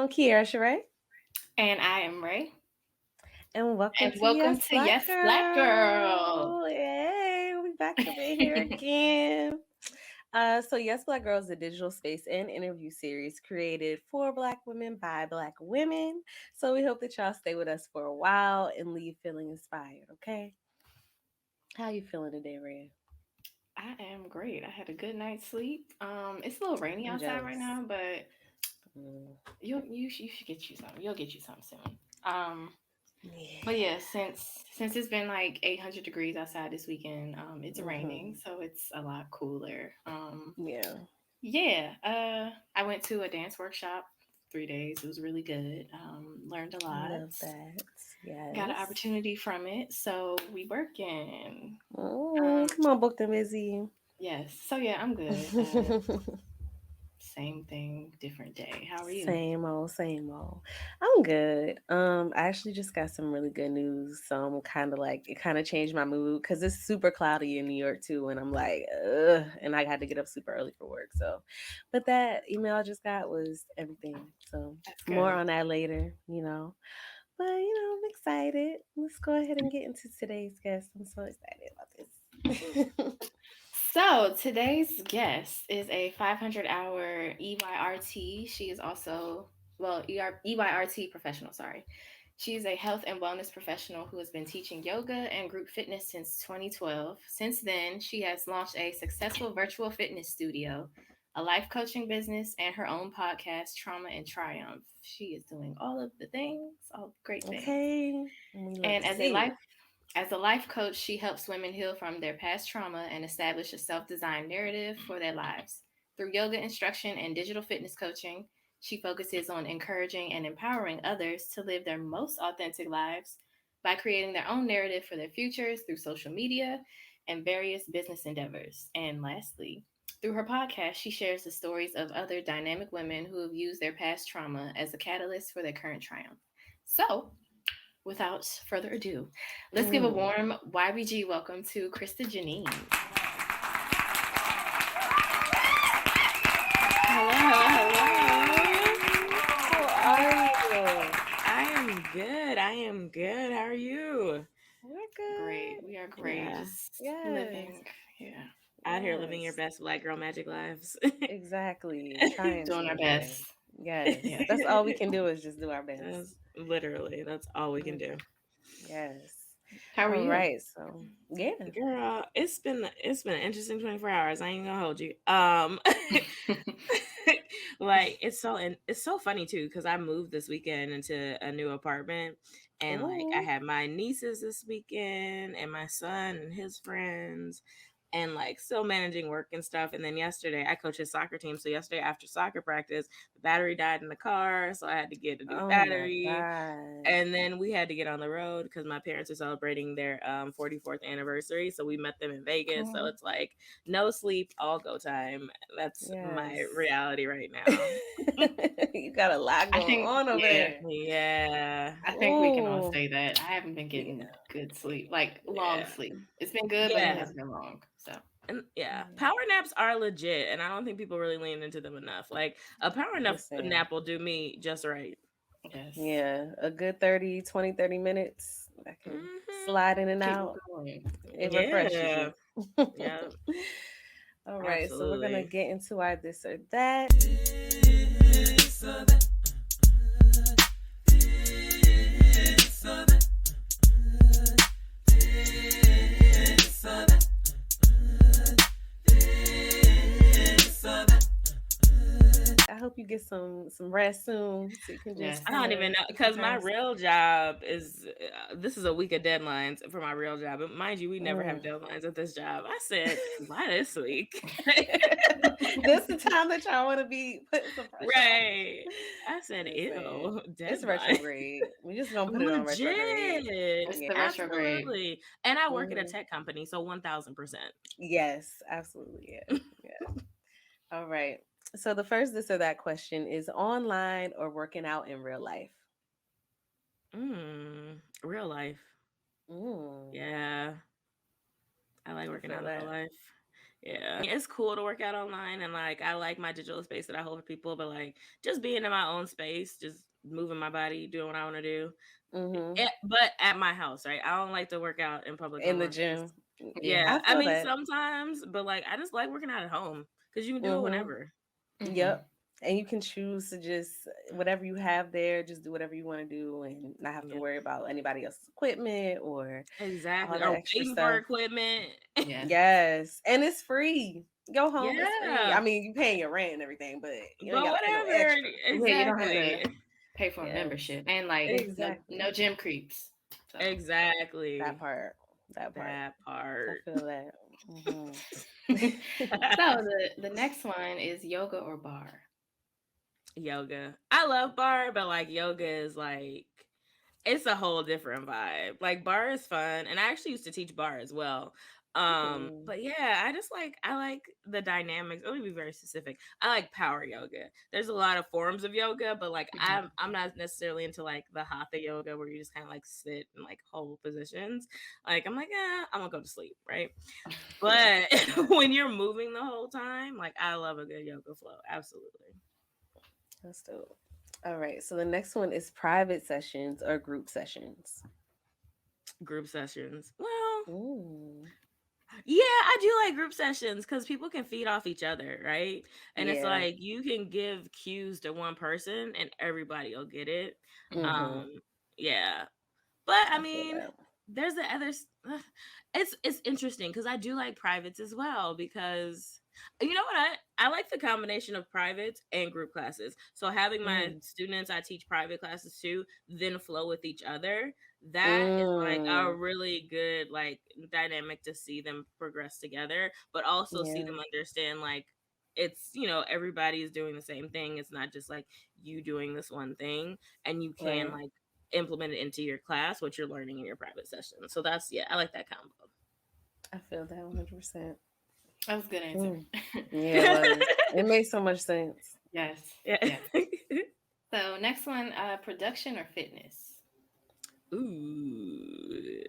Kiara Sheree, And I am Ray. and welcome And to welcome Yes to Black Yes, Black Girl. Girl. Yay, we back up in here again. So Yes Black Girl is a digital space and interview series created for Black women by Black women. So we hope that y'all stay with us for a while and leave feeling inspired. Okay, how you feeling today, Ray? I am great. I had a good night's sleep. It's a little rainy I'm outside right jealous. now, but Mm, you should get you some. You'll get you some soon. Um, but yeah. yeah, since it's been like 800 degrees outside this weekend, it's raining, Hmm. so it's a lot cooler. Yeah. Yeah. I went to a dance workshop 3 days. It was really good. Learned a lot. Love that. Got an Yes. opportunity from it, so we working. Come on, book them, Izzy. Yes. So yeah, I'm good. Same thing, different day. How are you? Same old, same old. I'm good. I actually just got some really good news. So I'm kind of like it kind of changed my mood because it's super cloudy in New York too, and I'm like, ugh, and I had to get up super early for work. So, but that email I just got was everything. So That's more good. on that later. But I'm excited. Let's go ahead and get into today's guest. I'm so excited about this. So today's guest is a 500-hour EYRT. She is also EYRT professional. Sorry, she is a health and wellness professional who has been teaching yoga and group fitness since 2012. Since then, she has launched a successful virtual fitness studio, a life coaching business, and her own podcast, Trauma and Triumph. She is doing all of the things, all great things. Okay, we love And to see it. as a life coach, she helps women heal from their past trauma and establish a self-designed narrative for their lives. Through yoga instruction and digital fitness coaching, she focuses on encouraging and empowering others to live their most authentic lives by creating their own narrative for their futures through social media and various business endeavors. And lastly, through her podcast, she shares the stories of other dynamic women who have used their past trauma as a catalyst for their current triumph. So, without further ado, let's give a Mm. warm YBG welcome to Christa Janine. Hello, hello, How are you? I am good. I am good. How are you? We're Great. good. We are great. Yeah, Just Yes. living. Yeah. out here living your Yes. best black girl magic lives. Exactly. Trying Doing to our anyway. best. Yes. Yeah. That's all we can do is just do our best. That's all we can Mm, do. yes. How are All you? right. So yeah. Girl, it's been an interesting 24 hours. I ain't gonna hold you. Like it's so funny too because I moved this weekend into a new apartment, and like I Ooh. had my nieces this weekend and my son and his friends, and like still managing work and stuff. And then yesterday I coach his soccer team, so yesterday after soccer practice the battery died in the car, so I had to get a new Oh my battery. God. And then we had to get on the road because my parents are celebrating their 44th anniversary. So we met them in Vegas. So Oh, it's like no sleep, all go time. That's my Yes. reality right now. You got a lot I going think, on over yeah, there. Yeah. I think we can all Ooh. say that. I haven't been getting Yeah. good sleep, like long Yeah. sleep. It's been good, but it Yeah. has been long. So, And yeah, Yeah. power naps are legit. And I don't think people really lean into them enough. Like a power Listen. nap will do me just right. yes. Yeah, a good 30, 20, 30 minutes. I can Hmm. slide in and Keep me out. going. It refreshes Yeah. you. Yeah. All right, so we're gonna Absolutely. get into our this or that. I hope you get some rest soon, so you can just Yes. I kind don't of even know Get some because my rest. real job is this is a week of deadlines for my real job. And mind you, we never have Mm. deadlines at this job. I said, why this week? This the time that y'all want to be putting some pressure on me. Right. I said, Listen, ew, it's deadline. retrograde. We just gonna put it on retrograde. Legit. It's Yeah. the retrograde. Absolutely. And I work at a Hmm. tech company, so 1000%. Yes, absolutely. Yeah. Yeah. All right. So the first this or that question is online or working out in real life. Real life. Mm, Yeah. I like I working feel out in real that. life. Yeah, it's cool to work out online, and like I like my digital space that I hold for people, but like just being in my own space, just moving my body, doing what I want to do. Mm-hmm. But at my house, right? I don't like to work out in public no In the more. gym. Yeah. Yeah, I I feel mean that. sometimes, but like I just like working out at home because you can do it Mm-hmm. whenever. Mm-hmm. Yep. And you can choose to just whatever you have there, just do whatever you want to do and not have to Yeah, worry about anybody else's equipment or all exactly. that Or extra waiting for stuff. equipment. Yeah. Yes. And it's free. Go home, it's free. I Yeah, mean, you paying your rent and everything, but you ain't but gotta pay no whatever. extra. Yeah, you don't have to Exactly. pay for a Yes. membership and like Exactly. no gym creeps. So That Exactly. part. That part. That I part. feel that. Hmm. so the next one is yoga or bar. Yoga. I love bar, but like yoga is like it's a whole different vibe. Like bar is fun, and I actually used to teach bar as well. Mm. But yeah, I like the dynamics. Let me be very specific. I like power yoga. There's a lot of forms of yoga, but like Mhm. I'm not necessarily into like the hatha yoga where you just kind of like sit and like hold positions. Like I'm like, I'm gonna go to sleep, right? But when you're moving the whole time, like I love a good yoga flow. Absolutely. That's dope. All right. So the next one is private sessions or group sessions. Group sessions. Well, Mm. yeah, I do like group sessions because people can feed off each other, right? And it's Yeah. like you can give cues to one person and everybody will get it. Mm-hmm. Yeah. But I I feel mean, that. there's the other it's interesting because I do like privates as well because you know what I like the combination of privates and group classes. So having my Mm. students I teach private classes too, then flow with each other. That is like a Mm. really good like dynamic to see them progress together, but also see Yeah. them understand like it's everybody is doing the same thing. It's not just like you doing this one thing, and you can Right. like implement it into your class what you're learning in your private session. So that's I like that combo. I feel that 100%. That was a good answer. Mm. Yeah, it was. It makes so much sense. Yes. Yeah. Yes. So next one, production or fitness? Ooh.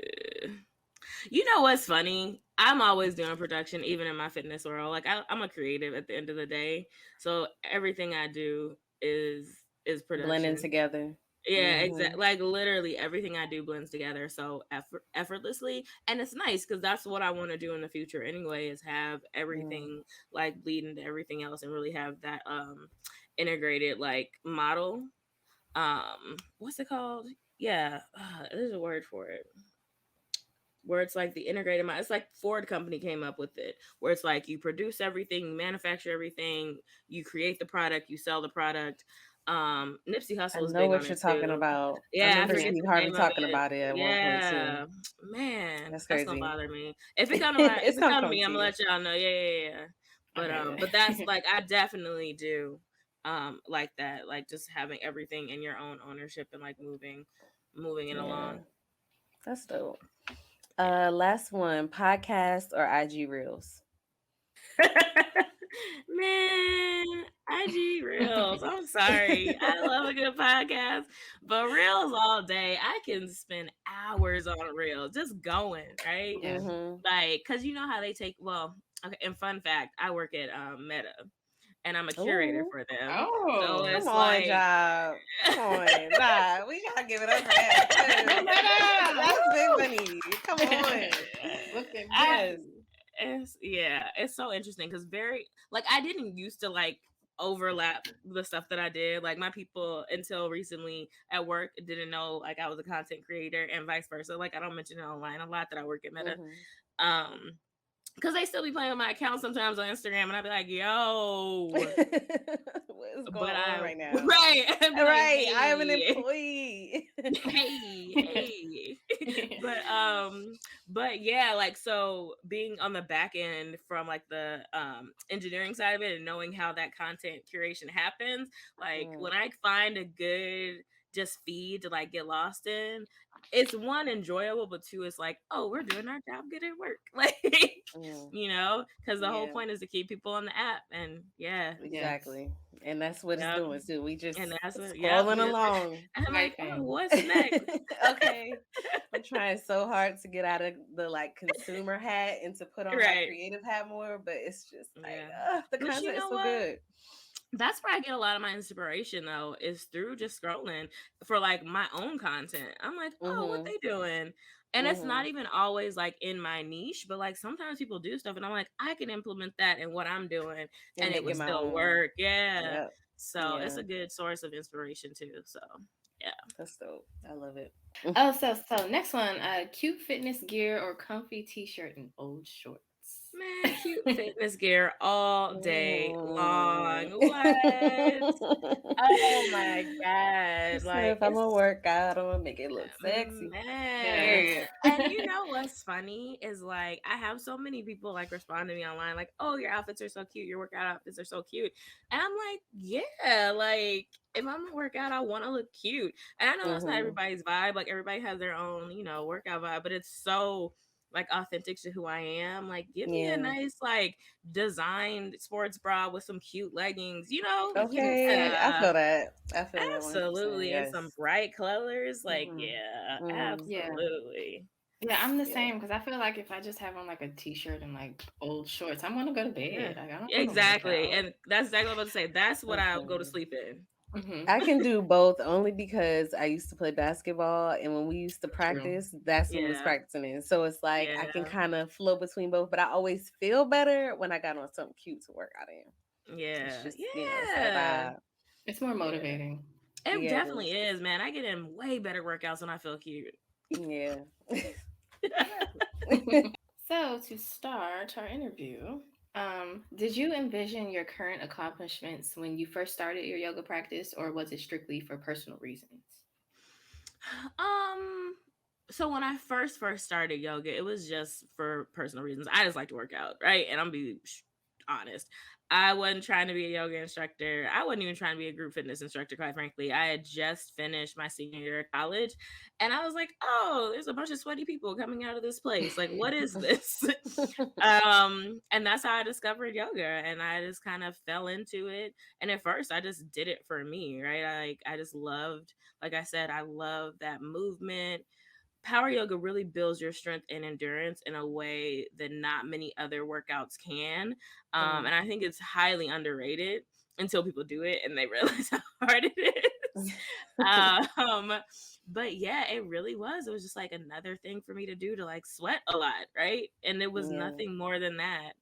You know what's funny? I'm always doing production, even in my fitness world. Like I'm a creative at the end of the day, so everything I do is Blending production. together. Yeah, Mm-hmm. exactly. Like literally everything I do blends together so effortlessly, and it's nice because that's what I want to do in the future anyway. Is have Mm. everything like bleed into everything else and really have that integrated like model. What's it called? Yeah, there's a word for it where it's like the integrated it's like Ford company came up with it where it's like you produce everything, you manufacture everything, you create the product, you sell the product. Nipsey I Hussle is know big on what you're it talking too. about. I Yeah, I remember forget Steve the Harvey name of talking it. about it at one point too. Yeah, man, That's that's gonna crazy. bother me if it come to if It's it gonna come to come me. to I'm gonna you. let y'all know. Yeah. Okay, But that's good. like I definitely do like that, like just having everything in your own ownership and like moving it Yeah, along. that's dope. Yeah. Last one, podcast or IG Reels. Man, IG Reels. I'm sorry. I love a good podcast, but Reels all day. I can spend hours on Reels just going, right? Yeah. Mm-hmm. Like, cause you know how they take, well, okay, and fun fact, I work at Meta and I'm a curator Ooh, for them. So Oh. come it's on, like job. Come on, nah, we gotta give it up for that Come because on. that's big Woo! money. Come on. Looking I Yes. busy. it's so interesting because very like I didn't used to like overlap the stuff that I did. Like my people until recently at work didn't know like I was a content creator and vice versa. Like I don't mention it online a lot that I work at Meta. Mm-hmm. Um because they still be playing with my account sometimes on Instagram and I'd be like, yo, What is but going on I right now? right. I'd be like, Right, I am an hey. employee. Hey but yeah, like so being on the back end from like the engineering side of it and knowing how that content curation happens, like Mm, when I find a good just feed to like get lost in. It's one enjoyable, but two, it's like, oh, we're doing our job, good at work, like Mm, because the whole yeah, point is to keep people on the app, and yeah, Yes. exactly. And that's what it's yep, doing too. We just and that's what, yep, scrolling we just, along. I'm like, oh, Swiping. what's next? Okay. I'm trying so hard to get out of the like consumer hat and to put on my Right, creative hat more, but it's just like, yeah, the but you content is know so what? good. That's where I get a lot of my inspiration though, is through just scrolling for like my own content. I'm like, oh, what Mhm. they doing? And it's not Mhm. even always like in my niche, but like sometimes people do stuff and I'm like, I can implement that in what I'm doing And and it make would it my still own. work. Yeah. Yep. So it's Yeah. a good source of inspiration too. So yeah. That's dope. I love it. Oh, so next one, cute fitness gear or comfy t-shirt and old shorts. Man, cute fitness gear all day long. Mm. What? Oh my God. So Like if I'm it's gonna work out, I'm gonna make it look sexy. man. Yes. Period. And you know what's funny is like I have so many people like respond to me online like, "Oh, your outfits are so cute. Your workout outfits are so cute." And I'm like, "Yeah, like if I'm gonna work out, I want to look cute." And I know that's not Mhm. everybody's vibe. Like everybody has their own, workout vibe, but it's so like authentic to who I am. Like, give me a Yeah. nice like designed sports bra with some cute leggings, Okay. I yeah. feel that. I feel that 100%. Absolutely. And some Yes. bright colors. Like, Mhm. yeah, Mhm. Yeah. absolutely. Yeah, I'm the Yeah. same because I feel like if I just have on like a t-shirt and like old shorts, I'm gonna go to Yeah. bed. Like I don't want to work Exactly. out. And that's exactly what I was about to say. That's what I'll go to Okay. sleep in. Hmm. I can do both only because I used to play basketball, and when we used to True. practice, that's when we was Yeah. practicing in. So it's like I can Yeah. kind of flow between both, but I always feel better when I got on something cute to work out in. It's Yeah. just, it's that Yeah. vibe. It's more Yeah. motivating. It Yeah, it definitely is. is, man. I get in way better workouts when I feel cute. Yeah. So to start our interview, did you envision your current accomplishments when you first started your yoga practice, or was it strictly for personal reasons? um so when I first started yoga, it was just for personal reasons. I just like to work out, right? And I'm gonna be honest. I wasn't trying to be a yoga instructor. I wasn't even trying to be a group fitness instructor, quite frankly. I had just finished my senior year of college and I was like, oh, there's a bunch of sweaty people coming out of this place. Like, what is this? And that's how I discovered yoga. And I just kind of fell into it. And at first I just did it for me, right? I just loved, like I said, I love that movement. Power yoga really builds your strength and endurance in a way that not many other workouts can. Mm. And I think it's highly underrated until people do it and they realize how hard it is. Um, but yeah, it really was. It was just like another thing for me to do, to like sweat a lot, right? And it was Yeah. nothing more than that.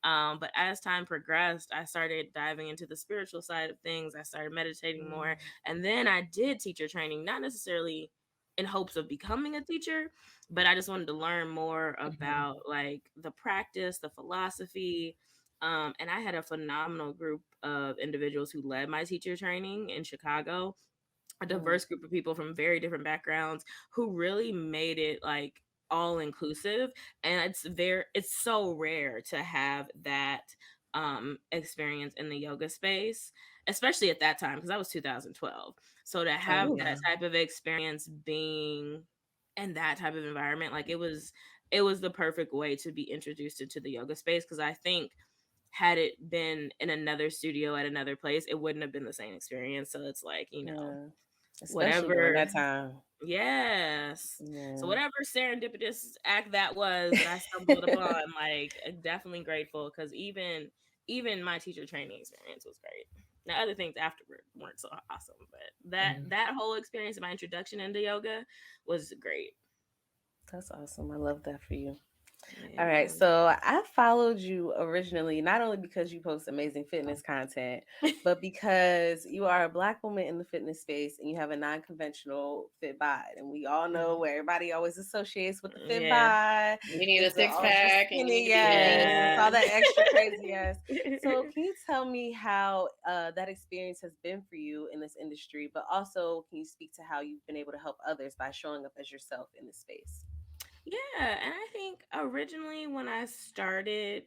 But as time progressed, I started diving into the spiritual side of things. I started meditating more. Mm. And then I did teacher training, not necessarily in hopes of becoming a teacher, but I just wanted to learn more Hmm. about like the practice, the philosophy. And I had a phenomenal group of individuals who led my teacher training in Chicago, a Mm. diverse group of people from very different backgrounds who really made it like all inclusive. And it's so rare to have that experience in the yoga space, especially at that time because that was 2012. So to have Oh, that Okay. type of experience being in that type of environment, like it was the perfect way to be introduced into the yoga space, because I think had it been in another studio at another place, it wouldn't have been the same experience. So it's like, Yeah. Especially during whatever. that time. Yes. So Yeah. whatever serendipitous act that was that I stumbled upon, like definitely grateful, because even my teacher training experience was great. Now other things afterward weren't so awesome, but that whole experience, my introduction into yoga, was great. That's awesome. I love that for you. All right, Yeah. so I followed you originally not only because you post amazing fitness content, but because you are a Black woman in the fitness space and you have a non-conventional fit bod. And we all know where everybody always associates with the fit Yeah. bod you need a is the six ultra pack and you skinny need to be yes, lean. it's Yeah. all that extra crazy yes. So can you tell me how that experience has been for you in this industry, but also can you speak to how you've been able to help others by showing up as yourself in this space? Yeah, and I think originally when I started,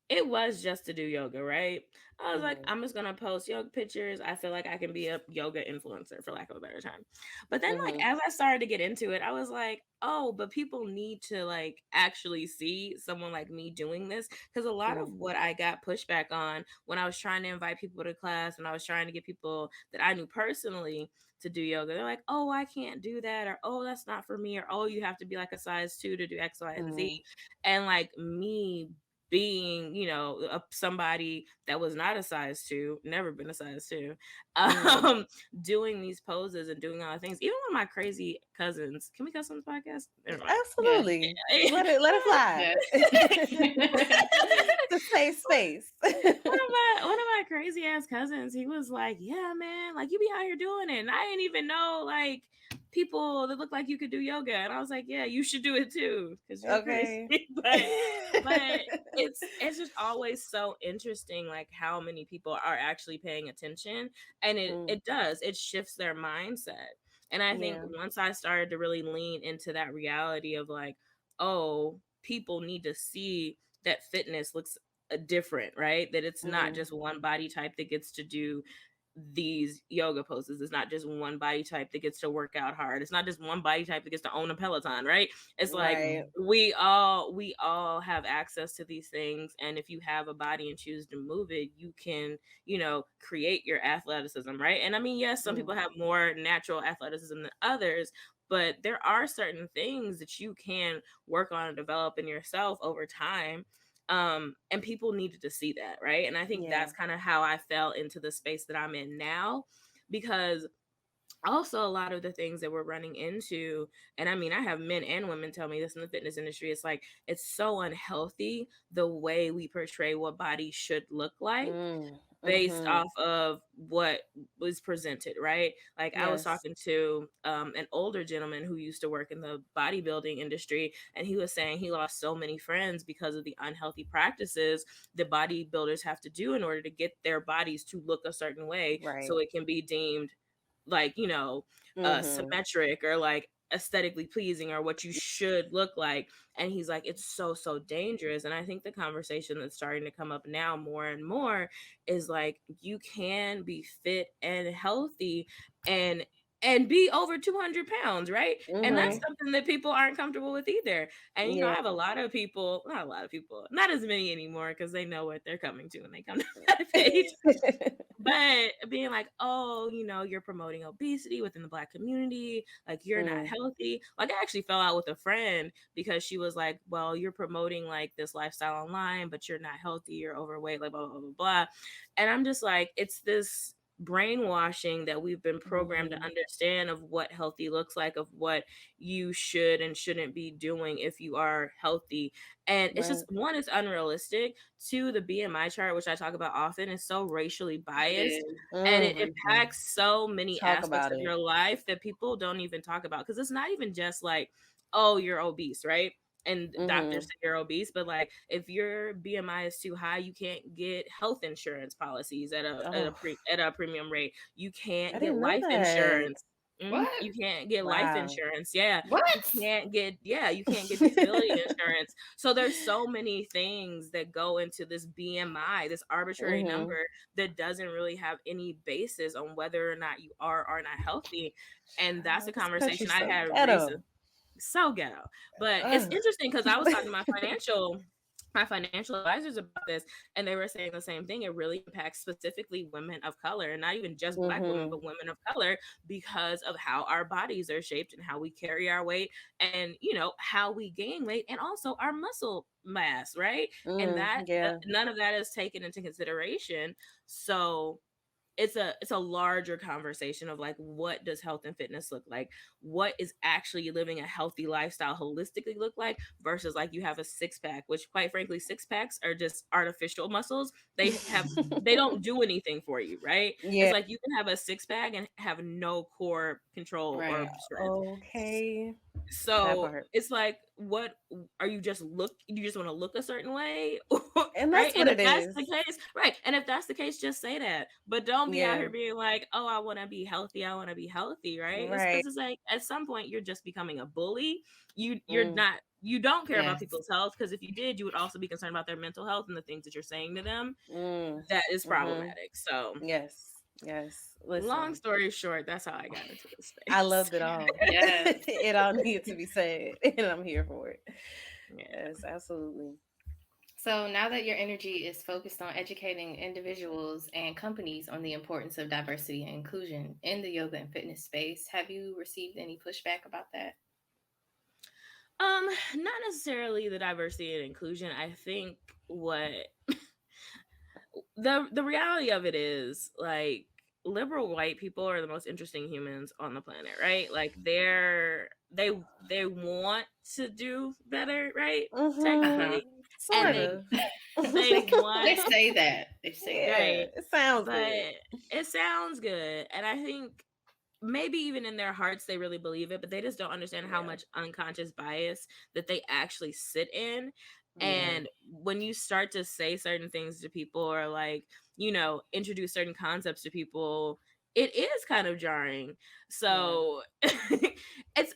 it was just to do yoga, right? I was like, Mhm. I'm just gonna post yoga pictures. I feel like I can be a yoga influencer, for lack of a better term. But then, like, Mhm. as I started to get into it, I was like, oh, but people need to like actually see someone like me doing this, because a lot of Mhm. what I got pushback on when I was trying to invite people to class, when I was trying to get people that I knew personally to do yoga, they're like, oh, I can't do that, or oh, that's not for me, or oh, you have to be like a size 2 to do X, Y, and Z. Mhm. And like me being, somebody that was not a size 2, never been a size 2, Mhm. um doing these poses and doing all the things, even with my crazy cousins. Can we cuss on this podcast? Never mind. Yes. Absolutely. Let it fly. Yes. The safe space. One of my crazy ass cousins, he was like, yeah, man, like you be out here doing it, and I didn't even know like people that look like you could do yoga. And I was like, yeah, you should do it too, because you're crazy. Okay. But it's just always so interesting, like how many people are actually paying attention, and it Mm, it does, it shifts their mindset. And I think yeah. once I started to really lean into that reality of like, oh, people need to see that fitness looks different, right? That it's not Mhm. just one body type that gets to do these yoga poses. It's not just one body type that gets to work out hard. It's not just one body type that gets to own a Peloton, right? It's like Right. we all have access to these things, and if you have a body and choose to move it, you can, create your athleticism, right? And I mean, yes, some Mm, people have more natural athleticism than others, but there are certain things that you can work on and develop in yourself over time. And people needed to see that, right? And I think yeah. that's kind of how I fell into the space that I'm in now, because also a lot of the things that we're running into, and I mean, I have men and women tell me this in the fitness industry, it's like it's so unhealthy the way we portray what bodies should look like Mm, based mhm. off of what was presented, right? Like I was Yes. talking to an older gentleman who used to work in the bodybuilding industry, and he was saying he lost so many friends because of the unhealthy practices that bodybuilders have to do in order to get their bodies to look a certain way Right. so it can be deemed like, Mhm. symmetric or like aesthetically pleasing or what you should look like. And he's like, it's so dangerous. And I think the conversation that's starting to come up now more and more is like, you can be fit and healthy and be over 200 pounds, right? And that's Mhm. something that people aren't comfortable with either. And I Yeah. have a lot of people, not a lot of people, not as many anymore, because they know what they're coming to when they come to that page, but being like, oh, you're promoting obesity within the Black community, like you're not Mm, healthy. Like I actually fell out with a friend because she was like, well, you're promoting like this lifestyle online, but you're not healthy, you're overweight, like blah blah blah blah. And I'm just like, it's this brainwashing that we've been programmed to mhm. understand of what healthy looks like, of what you should and shouldn't be doing if you are healthy. And it's just, Right. one, it's unrealistic. Two, the BMI chart, which I talk about often, is so racially It biased, is. and it Mhm. impacts so many Talk aspects about of it. your life that people don't even talk about. Because it's not even just like, oh, you're obese, right? And doctors Mhm. say you're obese, but like if your BMI is too high, you can't get health insurance policies Oh, at a premium rate. You I can't get didn't know life that. insurance. What? You can't get life Wow. insurance. Yeah. What? You can't get disability insurance. So there's so many things that go into this BMI, this arbitrary Mhm. number that doesn't really have any basis on whether or not you are not healthy. And that's a Child, this conversation country's I so had recently. ghetto. So ghetto. But it's Ugh. interesting because I was talking to my financial advisors about this, and they were saying the same thing. It really impacts specifically women of color, and not even just Black women, Mhm. but women of color, because of how our bodies are shaped and how we carry our weight, and how we gain weight, and also our muscle mass, right? And Mm, that yeah. none of that is taken into consideration. So it's a larger conversation of like, what does health and fitness look like, what is actually living a healthy lifestyle holistically look like, versus like you have a six pack, which quite frankly six packs are just artificial muscles. They don't do anything for you, right? It's Yeah. like you can have a six pack and have no core control or Right. strength. Okay. That So part. it's like, what are you just you just want to look a certain way? And Right? that's And what if it that's is. the case, right. And if that's the case, just say that. But don't be out Yeah. here being like, oh, I want to be healthy. I want to be healthy, right? It's Right. because it's like at some point you're just becoming a bully. You're Mm, not you don't care about Yes. people's health, because if you did, you would also be concerned about their mental health and the things that you're saying to them. mm, That is mm-hmm. problematic. So Yes. Yes. long Listen, story short, that's how I got into this I space. loved it all. Yes. It all needed to be said, and I'm here for it. Yeah. Yes, absolutely. So now that your energy is focused on educating individuals and companies on the importance of diversity and inclusion in the yoga and fitness space, have you received any pushback about that? Not necessarily the diversity and inclusion. I think what the reality of it is, like, liberal white people are the most interesting humans on the planet, right? Like they want to do better, right? Uh-huh. Technically. Mm-hmm. And Sort they of. they They want say that. They say that. Yeah, right. it sounds But good. it sounds good. And I think maybe even in their hearts they really believe it, but they just don't understand how Yeah. much unconscious bias that they actually sit in. Yeah. And when you start to say certain things to people, or like, introduce certain concepts to people, it is kind of jarring. Yeah. So it's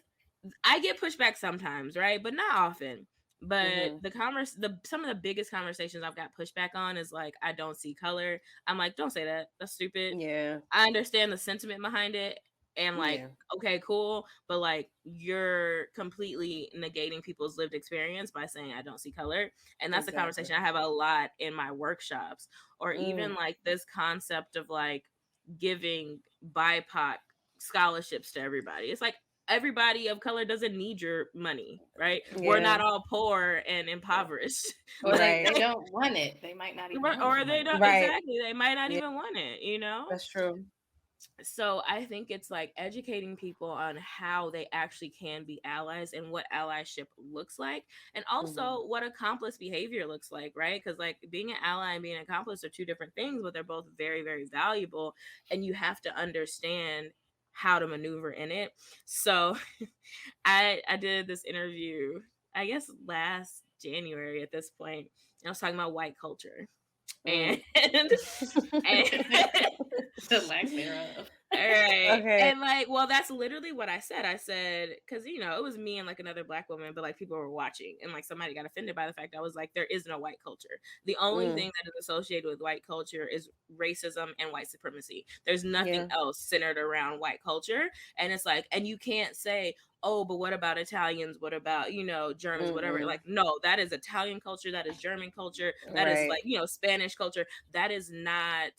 I get pushback sometimes, right? But not often. But Mm-hmm. some of the biggest conversations I've got pushback on is like, I don't see color. I'm like, don't say that. That's stupid. Yeah. I understand the sentiment behind it, and like, Yeah. okay, cool, but like, you're completely negating people's lived experience by saying I don't see color. And that's a Exactly. conversation I have a lot in my workshops. Or even Mm. like this concept of like giving BIPOC scholarships to everybody. It's like, everybody of color doesn't need your money, right? We're Yeah. not all poor and impoverished. Or they, Right. they don't want it. They might not even want the Or they money. don't, Right. exactly, they might not Yeah, even want it. that's true. So I think it's like educating people on how they actually can be allies and what allyship looks like, and Mm-hmm. also what accomplice behavior looks like, right? Because like, being an ally and being an accomplice are two different things, but they're both very, very valuable, and you have to understand how to maneuver in it. So I did this interview, I guess last January at this point, and I was talking about white culture. And Mm. and The lack thereof. all right. Okay. And like, well, that's literally what I said. I said, because, it was me and like another black woman, but like people were watching, and like somebody got offended by the fact I was like, there is no white culture. The only Mm. thing that is associated with white culture is racism and white supremacy. There's nothing Yeah. else centered around white culture. And it's like, and you can't say, oh, but what about Italians? What about, Germans, whatever? Mm-mm. Like, no, that is Italian culture. That is German culture. That is Right. like, Spanish culture. That is not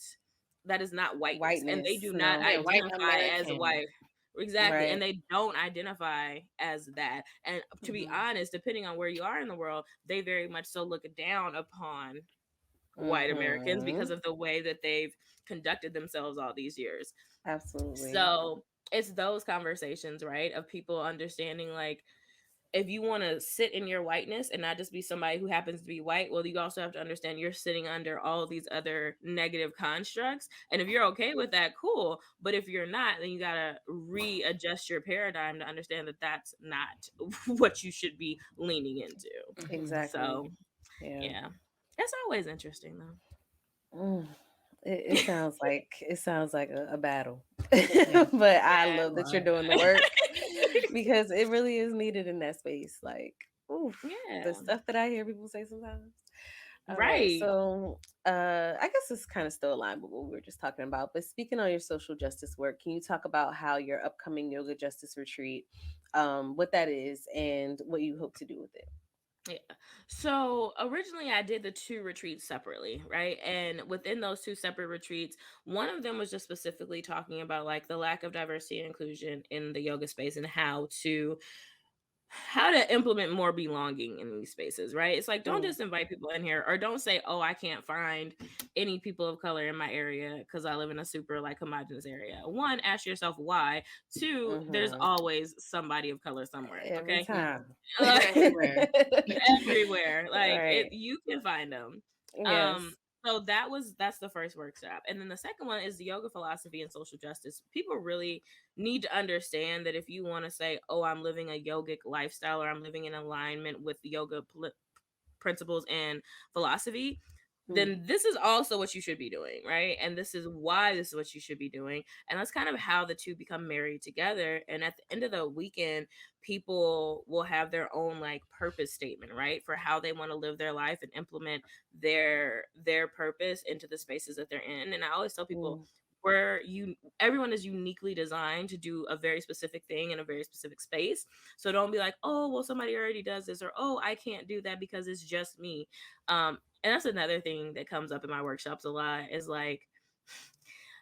whiteness, and they Whiteness. do not No. Yeah, white identify as American. white. Exactly. And Right. they don't identify as that. And to be Mm-hmm. honest, depending on where you are in the world, they very much so look down upon white Americans Mm-hmm. because of the way that they've conducted themselves all these years. Absolutely. So it's those conversations, right, of people understanding, like, if you want to sit in your whiteness and not just be somebody who happens to be white, well, you also have to understand you're sitting under all these other negative constructs. And if you're okay with that, cool. But if you're not, then you got to readjust your paradigm to understand that that's not what you should be leaning into. Mhm. Exactly. So, Yeah. yeah, it's always interesting, though. Mm. It sounds like a battle, Yeah. but I Yeah. love that you're Wow. doing the work because it really is needed in that space. Like, oof, the Yeah. stuff that I hear people say sometimes. All right, Right. so I guess it's kind of still aligned with what we were just talking about. But speaking on your social justice work, can you talk about how your upcoming yoga justice retreat, what that is, and what you hope to do with it? Yeah. So originally I did the two retreats separately, right? And within those two separate retreats, one of them was just specifically talking about like the lack of diversity and inclusion in the yoga space, and how to implement more belonging in these spaces, right? It's like, don't Mm, just invite people in here, or don't say, oh, I can't find any people of color in my area because I live in a super like homogenous area. One, ask yourself why. Two, there's mm-hmm. always somebody of color somewhere, Every okay? time. They're everywhere. Everywhere, like Right. you can find them. Yes. So that's the first workshop. And then the second one is the yoga philosophy and social justice. People really need to understand that if you want to say, oh, I'm living a yogic lifestyle, or I'm living in alignment with yoga principles and philosophy, then this is also what you should be doing, right? And this is why this is what you should be doing. And that's kind of how the two become married together. And at the end of the weekend, people will have their own like purpose statement, right? For how they want to live their life and implement their purpose into the spaces that they're in. And I always tell people, everyone is uniquely designed to do a very specific thing in a very specific space. So don't be like, oh, well, somebody already does this, or oh, I can't do that because it's just me. And that's another thing that comes up in my workshops a lot, is like,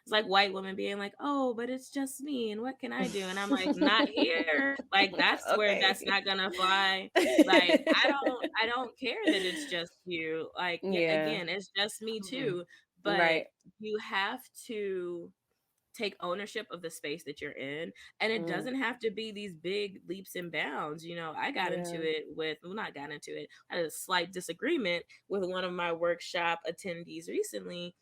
it's like white women being like, oh, but it's just me, and what can I do? And I'm like, not here. Like, that's where that's not gonna fly. Like, I don't care that it's just you. Like, Yeah. again, it's just me too. But Right. you have to take ownership of the space that you're in, and it doesn't have to be these big leaps and bounds. I got into it with, well, not got into it, I had a slight disagreement with one of my workshop attendees recently,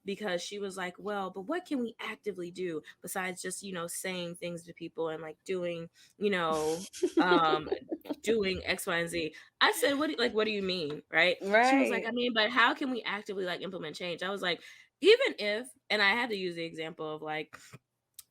because she was like, well, but what can we actively do besides just saying things to people and like doing um doing X, Y, and Z. I said, what do you mean? Right. She was like, Right. I mean, but how can we actively like implement change? I was like, even if, and I had to use the example of like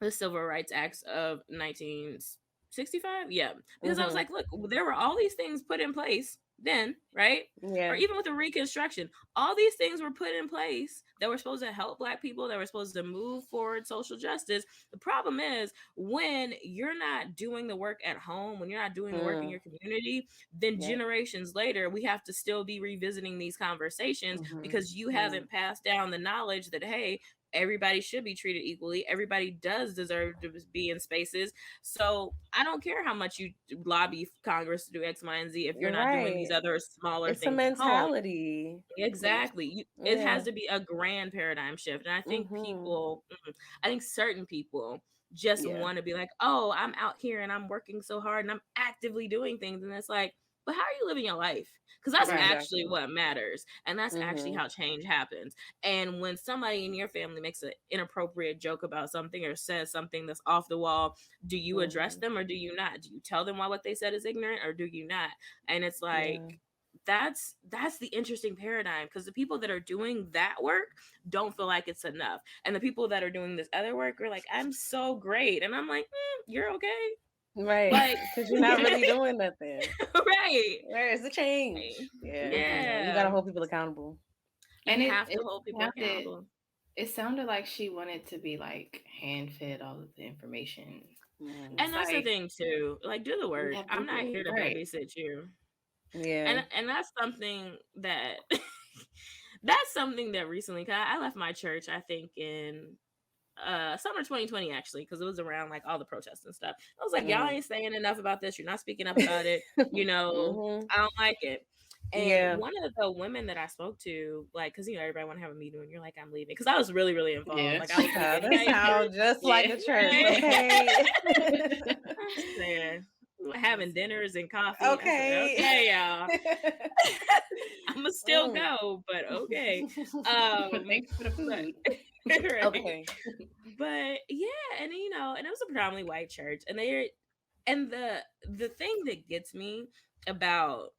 the Civil Rights Acts of 1965. Yeah. Because I was like, look, there were all these things put in place then, right? Yeah. Or even with the Reconstruction, all these things were put in place that were supposed to help Black people, that were supposed to move forward social justice. The problem is, when you're not doing the work at home, when you're not doing the work in your community, then generations later, we have to still be revisiting these conversations because you haven't passed down the knowledge that, hey, everybody should be treated equally. Everybody does deserve to be in spaces. So I don't care how much you lobby Congress to do X, Y, and Z if you're not doing these other smaller It's a things at home. mentality. Exactly. It has to be a grand paradigm shift. And I think I think certain people just want to be like, oh, I'm out here and I'm working so hard and I'm actively doing things. And it's like, but how are you living your life? Because that's actually what matters. And that's actually how change happens. And when somebody in your family makes an inappropriate joke about something or says something that's off the wall, do you address them or do you not? Do you tell them why what they said is ignorant or do you not? And it's like, that's the interesting paradigm, because the people that are doing that work don't feel like it's enough, and the people that are doing this other work are like, I'm so great, and I'm like, you're okay, right? Like, because you're not really doing nothing. Right. Where's the change? Yeah. You gotta hold people accountable. And you have to hold people accountable. It sounded like she wanted to be like hand fed all of the information. And that's the thing too. Like, do the work. I'm not here to babysit you. Yeah. And that's something that that's something that recently, cause I left my church, I think in summer 2020, actually, because it was around like all the protests and stuff. I was like, y'all ain't saying enough about this. You're not speaking up about it. I don't like it. And one of the women that I spoke to, like, because everybody want to have a meeting when you're like, I'm leaving, because I was really, really involved. Like, I was that sounds just like a church. Okay. I'm saying, having dinners and coffee. Okay. Said, okay, y'all. I'ma still go, but okay. Thanks for the food. Right. Okay. But yeah, and and it was a predominantly white church, and the thing that gets me about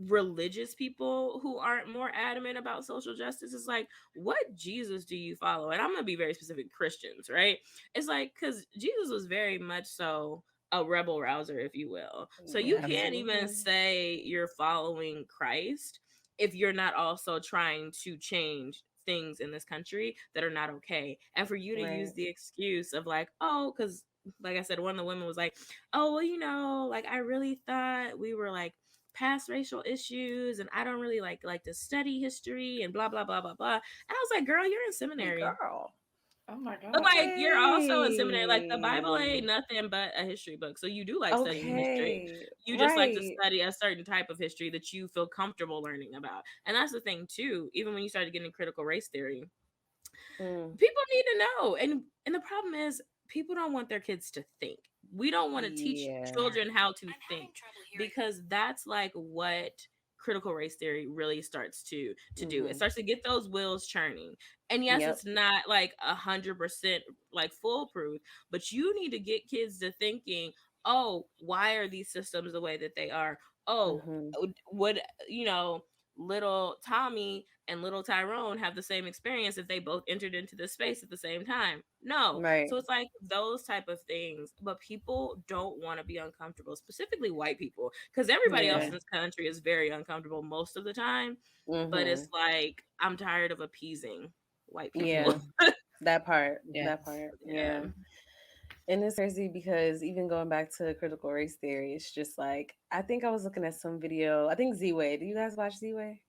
religious people who aren't more adamant about social justice is like, what Jesus do you follow? And I'm gonna be very specific, Christians, right? It's like, because Jesus was very much so a rebel rouser, if you will. So you can't even say you're following Christ if you're not also trying to change things in this country that are not okay. And for you to use the excuse of like, oh, because like I said, one of the women was like, oh, well, like I really thought we were like past racial issues and I don't really like to study history and blah blah blah blah blah. And I was like, girl, you're in seminary. Girl. Oh my God. But like, you're also in seminary. Like, the Bible ain't nothing but a history book. So you do like studying history. You just like to study a certain type of history that you feel comfortable learning about. And that's the thing too. Even when you started getting critical race theory, people need to know. And the problem is, people don't want their kids to think. We don't want to teach children how to think, because that's like what critical race theory really starts to do. It Mm-hmm. starts to get those wheels churning. And yes, Yep. it's not like 100% like foolproof, but you need to get kids to thinking, oh, why are these systems the way that they are? Oh, Mm-hmm. would, you know, little Tommy and little Tyrone have the same experience if they both entered into this space at the same time? No. Right. So it's like those type of things, but people don't want to be uncomfortable, specifically white people, because everybody else Yeah. in this country is very uncomfortable most of the time. But Mm-hmm. it's like I'm tired of appeasing white people. Yeah. That part. Yes. That part. Yeah. Yeah. And it's crazy because even going back to critical race theory, it's just like I think I was looking at some video. I think Z-Way. Do you guys watch Z-Way?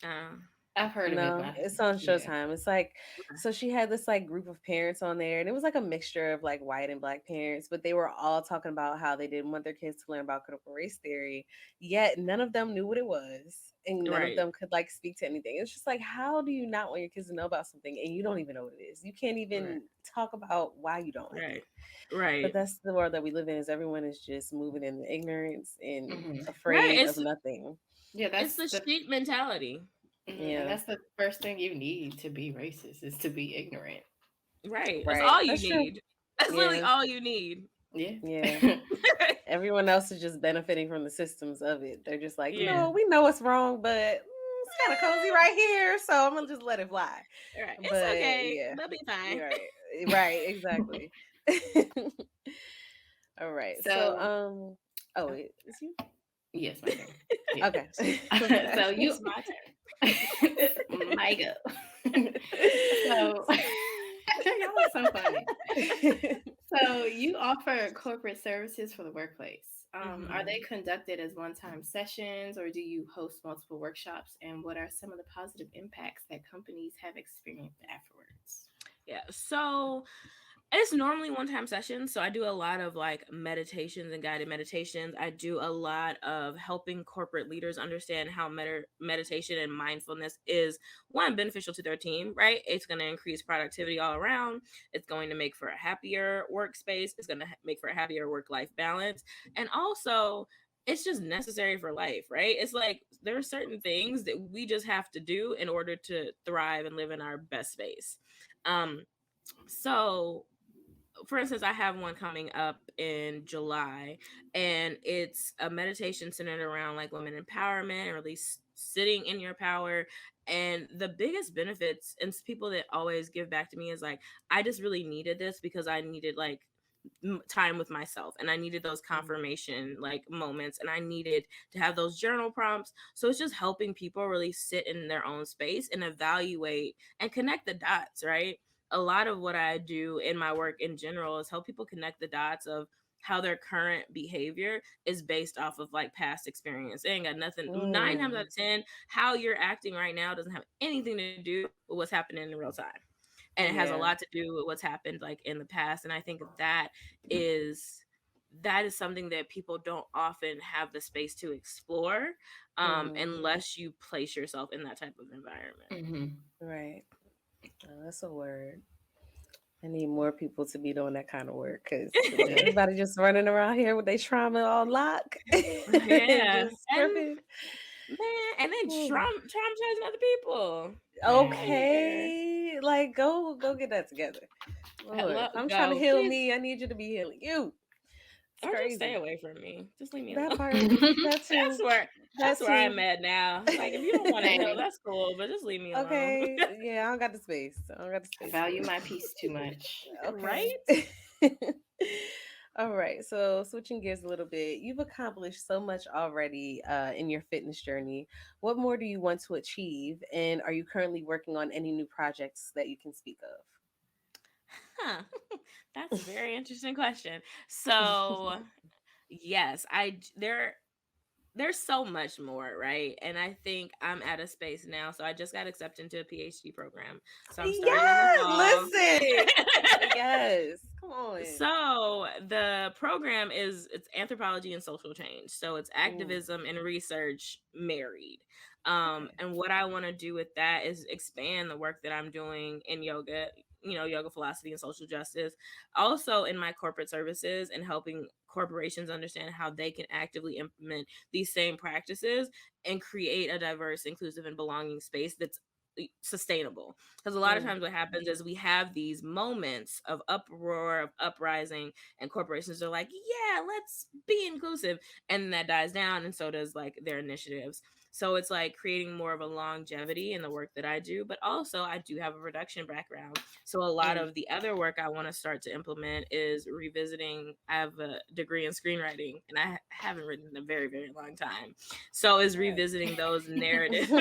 Uh, I've heard of it. No, it's on Yeah. Showtime. It's like, so she had this like group of parents on there, and it was like a mixture of like white and black parents, but they were all talking about how they didn't want their kids to learn about critical race theory, yet none of them knew what it was, and none of right. them could like speak to anything. It's just like, how do you not want your kids to know about something and you don't even know what it is? You can't Right. even talk about why you don't like Right. it. But Right. that's the world that we live in. Is everyone is just moving in ignorance and Mhm. Right. afraid of nothing. Yeah, It's the sheep mentality. and Yeah, that's the first thing you need to be racist is to be ignorant. Right. That's right. all you That's true. need. That's literally Yeah, all you need. Yeah. yeah. Everyone else is just benefiting from the systems of it. They're just like, Yeah. we know it's wrong, but it's kind of cozy right here, so I'm gonna just let it fly. Right. It's But okay. yeah, They'll be fine. you're right, right, exactly. All right, so So, oh wait, is you yes, my turn. Yeah. okay? So you, It's my turn. my go. So, y'all are so funny. So you offer corporate services for the workplace. Are they conducted as one-time sessions, or do you host multiple workshops? And what are some of the positive impacts that companies have experienced afterwards? Yeah. So it's normally one-time sessions. So I do a lot of like meditations and guided meditations. I do a lot of helping corporate leaders understand how meditation and mindfulness is one beneficial to their team, right? It's going to increase productivity all around. It's going to make for a happier workspace. It's going to make for a happier work-life balance. And also, it's just necessary for life, right? It's like there are certain things that we just have to do in order to thrive and live in our best space. Um, so for instance, I have one coming up in July, and it's a meditation centered around like women empowerment and really sitting in your power. And the biggest benefits, and people that always give back to me, is like, I just really needed this because I needed like time with myself, and I needed those confirmation like moments, and I needed to have those journal prompts. So it's just helping people really sit in their own space and evaluate and connect the dots, right? A lot of what I do in my work in general is help people connect the dots of how their current behavior is based off of like past experience. It ain't got nothing, 9 times out Mm, of 10, how you're acting right now doesn't have anything to do with what's happening in real time. And it has a yeah. lot to do with what's happened like in the past. And I think is that is something that people don't often have the space to explore, Hmm. unless you place yourself in that type of environment. Mm-hmm. Right. Oh, that's a word. I need more people to be doing that kind of work because everybody just running around here with their trauma on lock, Yeah. just And tripping. man, and then Ooh. traumatizing other people. Yeah. Yeah. Okay, like go get that together, Lord. Hello, If I'm trying to go. heal Please, me, I need you to be healing you. It's or just stay crazy. away from me. Just leave me That alone. part, that That's too, where that I'm too. at now. Like if you don't want to heal, Same. that's cool, but just leave me alone. Okay, yeah, I don't got the space. I don't got the I space for value it. my peace too much. Okay. Right? All right. So switching gears a little bit, you've accomplished so much already in your fitness journey. What more do you want to achieve? And are you currently working on any new projects that you can speak Huh. That's a very interesting question. So, yes, there's so much more, right? And I think I'm at a space now. So I just got accepted into a PhD program. So I'm starting in the Yes, fall. listen. Yes, come on. So the program it's anthropology and social change. So it's Ooh, activism and research married. okay. And what I want to do with that is expand the work that I'm doing in yoga. yoga philosophy and social justice. Also in my corporate services and helping corporations understand how they can actively implement these same practices and create a diverse, inclusive, and belonging space that's sustainable. Because a lot of times what happens is we have these moments of uproar, of uprising, and corporations are like, yeah, let's be inclusive, and that dies down, and so does like their initiatives. So it's like creating more of a longevity in the work that I do, but also I do have a production background. So a lot of the other work I want to start to implement is revisiting. I have a degree in screenwriting, and I haven't written in a very, very long time. So is revisiting those narratives,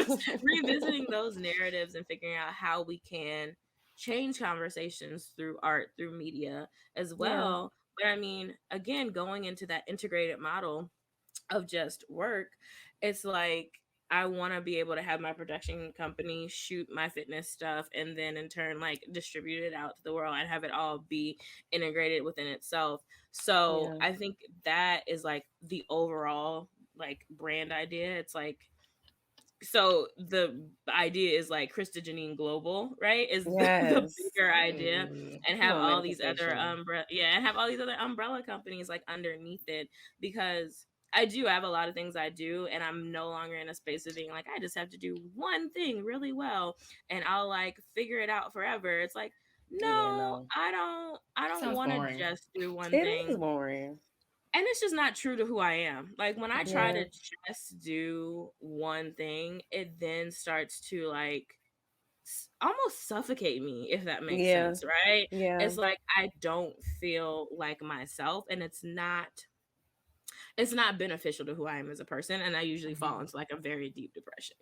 revisiting those narratives and figuring out how we can change conversations through art, through media as well. But I mean, again, going into that integrated model of just work, it's like I want to be able to have my production company shoot my fitness stuff and then in turn like distribute it out to the world and have it all be integrated within itself. So I think that is like the overall like brand idea. It's like, so the idea is like Christa Janine Global, right? Is the bigger idea, and have all these other and have all these other umbrella companies like underneath it, because I have a lot of things I do, and I'm no longer in a space of being like I just have to do one thing really well and I'll like figure it out forever. It's like no, I don't want to just do one thing. It is boring. And it's just not true to who I am. Like when I try to just do one thing, it then starts to like almost suffocate me, if that makes sense, right? It's like I don't feel like myself, and it's not beneficial to who I am as a person, and I usually fall into like a very deep depression.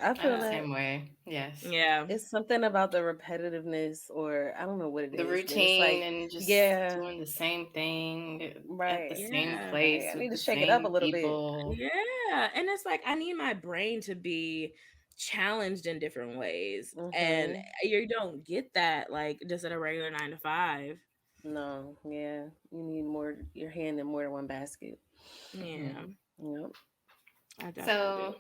I feel the same way. Yes. Yeah. It's something about the repetitiveness, or I don't know what it the is. routine, like, and just doing the same thing at the same place I with need to the shake it up same a little bit. people. Yeah. And it's like I need my brain to be challenged in different ways. And you don't get that like just at a regular 9 to 5. No, you need more, your hand in more than one basket. Yeah. Yep. I definitely So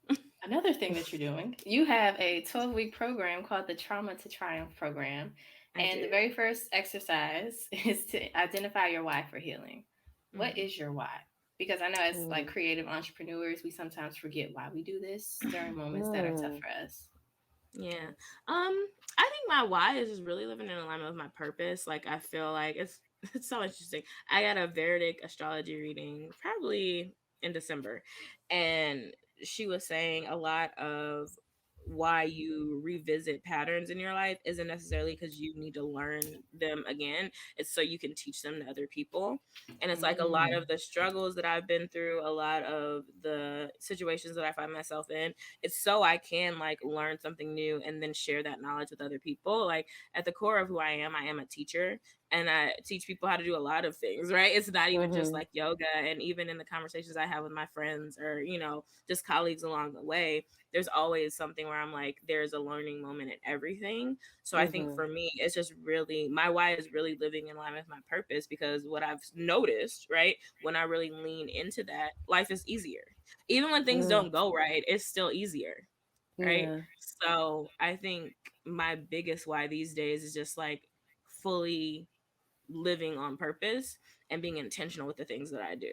do. another thing that you're doing, you have a 12-week program called the Trauma to Triumph program. And the very first exercise is to identify your why for healing. What is your why? Because I know as like creative entrepreneurs, we sometimes forget why we do this during moments that are tough for us. Yeah. I think my why is just really living in alignment with my purpose. Like I feel like it's so interesting. I got a Vedic astrology reading probably in December, and she was saying a lot of why you revisit patterns in your life isn't necessarily because you need to learn them again. It's so you can teach them to other people. And it's like a lot of the struggles that I've been through, a lot of the situations that I find myself in, it's so I can like learn something new and then share that knowledge with other people. Like at the core of who I am a teacher, and I teach people how to do a lot of things, right? It's not even just like yoga. And even in the conversations I have with my friends or, just colleagues along the way, there's always something where I'm like, there's a learning moment in everything. So I think for me, it's just really, my why is really living in line with my purpose, because what I've noticed, right, when I really lean into that, life is easier. Even when things don't go right, it's still easier, right? So I think my biggest why these days is just like fully living on purpose and being intentional with the things that I do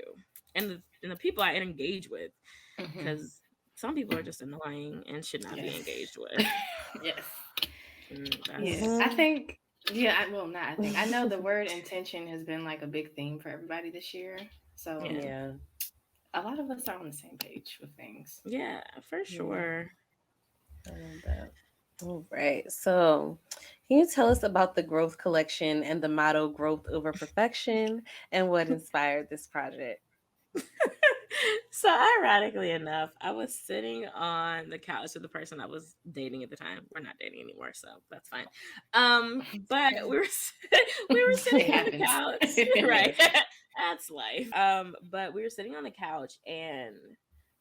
and the people I engage with, because some people are just annoying and should not be engaged with. I think, I know the word intention has been like a big theme for everybody this year. So a lot of us are on the same page with things. Yeah, for sure. I love that. All right. So, can you tell us about the Growth Collection and the motto "Growth over Perfection" and what inspired this project? So, ironically enough, I was sitting on the couch with the person I was dating at the time. We're not dating anymore, so that's fine. But we were sitting on the couch, right? That's life. But we were sitting on the couch, and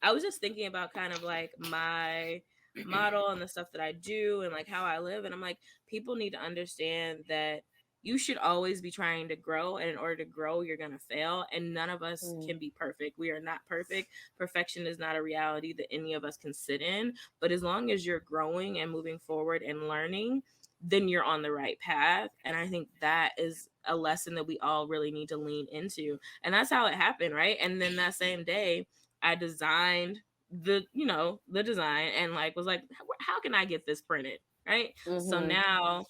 I was just thinking about kind of like my model and the stuff that I do and like how I live, and I'm like, people need to understand that you should always be trying to grow, and in order to grow, you're going to fail, and none of us can be perfect. We are not perfect. Perfection is not a reality that any of us can sit in, but as long as you're growing and moving forward and learning, then you're on the right path. And I think that is a lesson that we all really need to lean into. And that's how it happened, right? And then that same day, I designed the design and like was like, how can I get this printed? Right. So now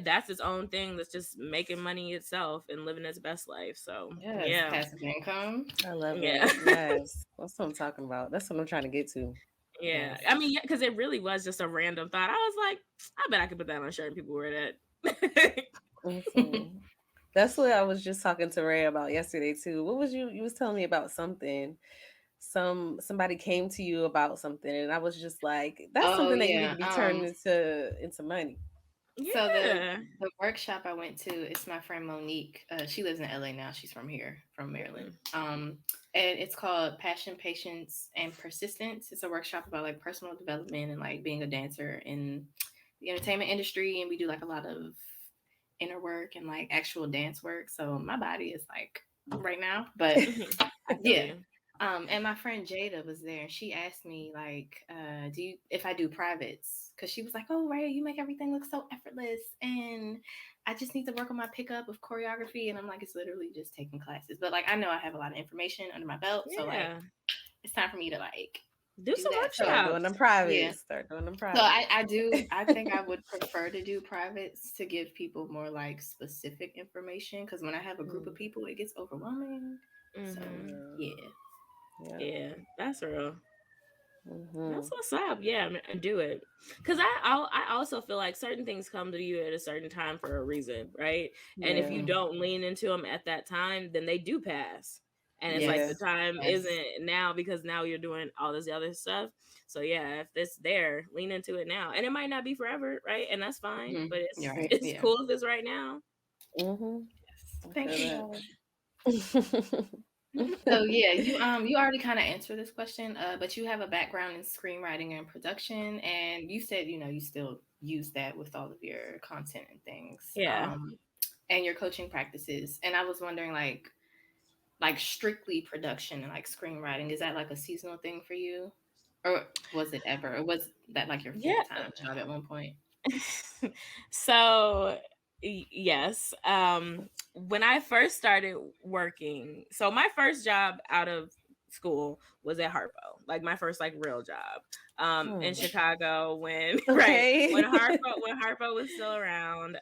that's its own thing that's just making money itself and living its best life. So Yes, yeah. passive income. I love Yeah. it. Yes. That's what I'm talking about. That's what I'm trying to get to. Yeah. Yes. I mean, yeah, because it really was just a random thought. I was like, I bet I could put that on a shirt and people wear that. That's what I was just talking to Ray about yesterday too. What was you was telling me about something? Somebody came to you about something and I was just like, that's Oh something that you need yeah. to be turned into money. So Yeah. the workshop I went to, it's my friend Monique. She lives in LA now. She's from here, from Maryland. And it's called Passion, Patience, and Persistence. It's a workshop about like personal development and like being a dancer in the entertainment industry. And we do like a lot of inner work and like actual dance work. So my body is like right now, but I feel yeah. you. And my friend Jada was there, and she asked me like, if I do privates? Because she was like, "Oh, Ray, you make everything look so effortless, and I just need to work on my pickup of choreography." And I'm like, "It's literally just taking classes." But like, I know I have a lot of information under my belt, so like, Yeah. it's time for me to like Do do some that. So Start doing workshops. them yeah, privates. Start doing them so privates. I do. I think I would prefer to do privates to give people more like specific information. Because when I have a group of people, it gets overwhelming. So yeah. Yeah. Yeah, that's real. Mm-hmm. That's what's up. Yeah, do it. Because I also feel like certain things come to you at a certain time for a reason, right? And if you Yeah. don't lean into them at that time, then they do pass. And it's like Yeah. the time Yes. isn't now because now you're doing all this other stuff. So yeah, if it's there, lean into it now. And it might not be forever, right? And that's fine. But You're it's right. it's Yeah. cool if it's right now. Mm-hmm. Yes. I Thank you, feel Lord. that. So yeah, you already kind of answered this question, but you have a background in screenwriting and production, and you said you still use that with all of your content and things, Yeah. and your coaching practices. And I was wondering, like strictly production and like screenwriting, is that like a seasonal thing for you, or was it ever, or was that like your full Yeah. time job at one point? So yes, when I first started working, so my first job out of school was at Harpo, like my first like real job in Chicago when right Okay. when Harpo was still around.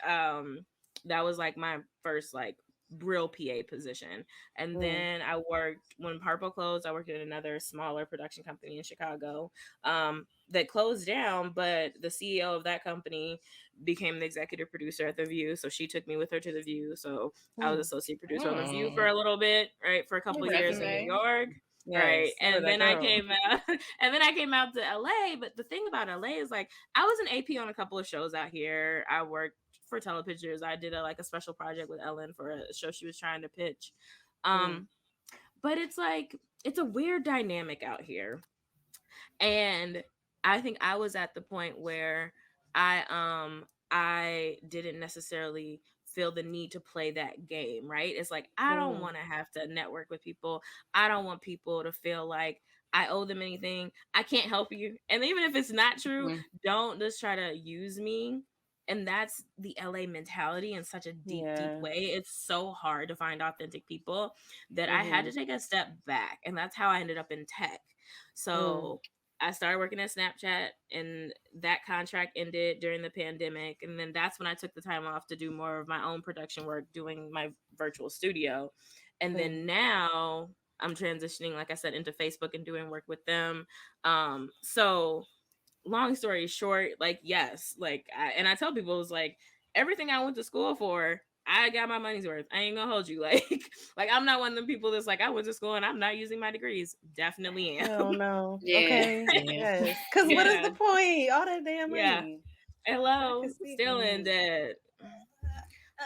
That was like my first like real PA position. And then I worked when Harpo closed, I worked at another smaller production company in Chicago that closed down, but the CEO of that company became the executive producer at The View. So she took me with her to The View. So I was associate producer on The View for a little bit, right? For a couple Your years in New resume. York. Right. Yes. Know And that then I girl. came out and then I came out to LA. But the thing about LA is like I was an AP on a couple of shows out here. I worked for Telepictures. I did a special project with Ellen for a show she was trying to pitch. But it's like it's a weird dynamic out here. And I think I was at the point where I didn't necessarily feel the need to play that game, right? It's like I don't want to have to network with people. I don't want people to feel like I owe them anything. I can't help you. And even if it's not true, don't just try to use me. And that's the LA mentality in such a deep, deep way. It's so hard to find authentic people that I had to take a step back. And that's how I ended up in tech. So I started working at Snapchat, and that contract ended during the pandemic. And then that's when I took the time off to do more of my own production work, doing my virtual studio. And then now I'm transitioning, like I said, into Facebook and doing work with them. So long story short, like, yes, like, I tell people, it's like everything I went to school for, I got my money's worth. I ain't gonna hold you. Like I'm not one of them people that's like, I went to school and I'm not using my degrees. Definitely am. Oh no. Yeah. Okay. Yeah. Yes. Because what is the point? All that damn Yeah. money. Hello. Still in debt.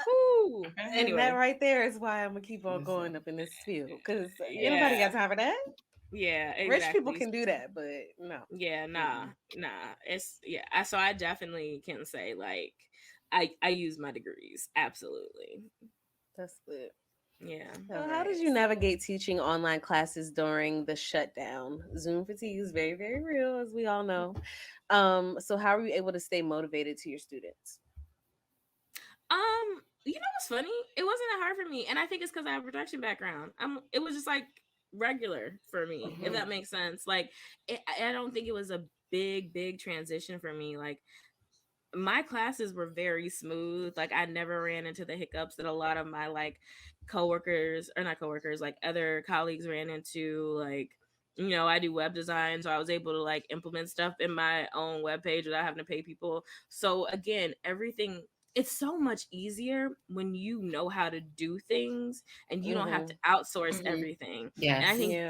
Woo. And that Anyway. right there is why I'm gonna keep on going up in this field. Because ain't nobody Yeah. got time for that. Yeah, Rich people exactly. can do that, but no. Yeah, nah. It's so I definitely can say like I use my degrees. Absolutely. That's good. Yeah. So how did you navigate teaching online classes during the shutdown? Zoom fatigue is very, very real, as we all know. So how were you able to stay motivated to your students? What's funny? It wasn't that hard for me, and I think it's because I have a production background. It was just like regular for me, if that makes sense. Like, I don't think it was a big transition for me. Like, my classes were very smooth. Like, I never ran into the hiccups that a lot of my like coworkers, or not coworkers, like other colleagues ran into. Like, I do web design, so I was able to like implement stuff in my own web page without having to pay people. So again, everything, it's so much easier when you know how to do things and you don't have to outsource everything. And I Yes. think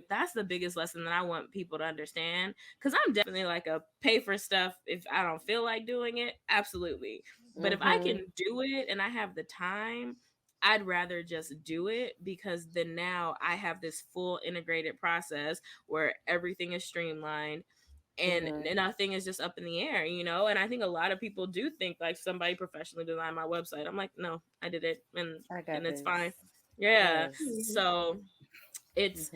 that's the biggest lesson that I want people to understand, because I'm definitely like a pay for stuff if I don't feel like doing it, absolutely. But if I can do it and I have the time, I'd rather just do it, because then now I have this full integrated process where everything is streamlined and nothing is just up in the air, And I think a lot of people do think like somebody professionally designed my website. I'm like, no, I did it, and I got it's this. fine. Yeah. Yes. So it's